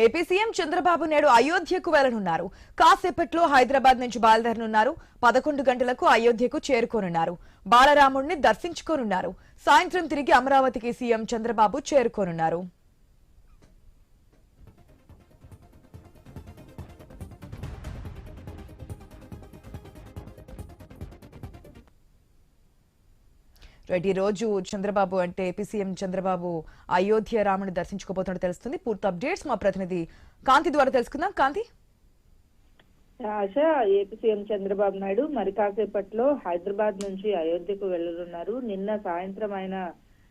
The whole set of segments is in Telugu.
ఏపీ సీఎం చంద్రబాబు నాయుడు అయోధ్యకు వెళ్లనున్నారు. కాసేపట్లో హైదరాబాద్ నుంచి బయలుదేరనున్నారు. 11 గంటలకు అయోధ్యకు చేరుకోనున్నారు. బాలరాముడిని దర్శించుకోనున్నారు. సాయంత్రం తిరిగి అమరావతికి సీఎం చంద్రబాబు చేరుకోనున్నారు. ఈ రోజు చంద్రబాబు అంటే ఏపీ సీఎం చంద్రబాబు అయోధ్య రాముని దర్శించుకోబోతున్నట్టు తెలుస్తుంది. పూర్తి అప్డేట్స్ మా ప్రతినిధి కాంతి ద్వారా తెలుసుకుందాం. కాంతి, ఆశా, ఏపీ సీఎం చంద్రబాబు నాయుడు మరి కాసేపట్లో హైదరాబాద్ నుంచి అయోధ్యకు వెళ్లనున్నారు. నిన్న సాయంత్రం ఆయన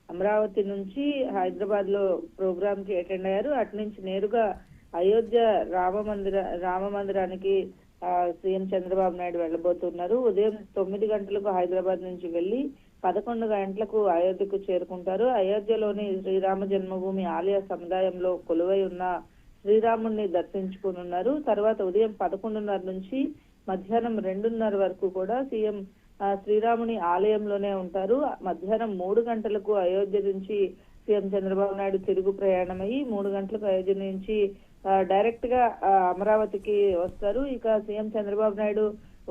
అమరావతి నుంచి హైదరాబాద్ లో ప్రోగ్రామ్ కి అటెండ్ అయ్యారు. అటు నుంచి నేరుగా అయోధ్య రామ మందిరానికి సీఎం చంద్రబాబు నాయుడు వెళ్లబోతున్నారు. ఉదయం 9 గంటలకు హైదరాబాద్ నుంచి వెళ్లి 11 గంటలకు అయోధ్యకు చేరుకుంటారు. అయోధ్యలోని శ్రీరామ జన్మభూమి ఆలయ సముదాయంలో కొలువై ఉన్న శ్రీరాముడిని దర్శించుకున్నారు. తర్వాత ఉదయం 11:30 నుంచి మధ్యాహ్నం 2:30 వరకు కూడా సీఎం శ్రీరాముని ఆలయంలోనే ఉంటారు. మధ్యాహ్నం 3 గంటలకు అయోధ్య నుంచి సీఎం చంద్రబాబు నాయుడు తిరుగు ప్రయాణమయ్యి 3 గంటలకు అయోధ్య నుంచి డైరెక్ట్ గా అమరావతికి వస్తారు. ఇక సీఎం చంద్రబాబు నాయుడు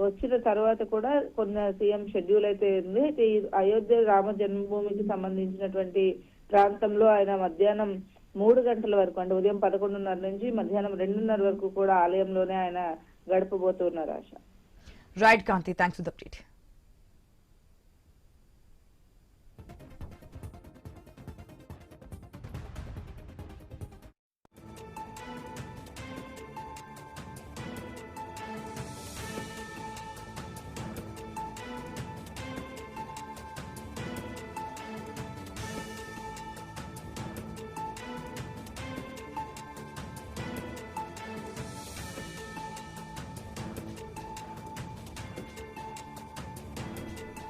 వచ్చిన తర్వాత కూడా కొన్ని సీఎం షెడ్యూల్ అయితే ఉంది. ఈ అయోధ్య రామ జన్మభూమికి సంబంధించినటువంటి ప్రాంతంలో ఆయన మధ్యాహ్నం 3 గంటల వరకు అంటే ఉదయం 11:30 నుంచి మధ్యాహ్నం 2:30 వరకు కూడా ఆలయంలోనే ఆయన గడపబోతున్నారు. ఆశ. Right Kanthi, thanks for the update.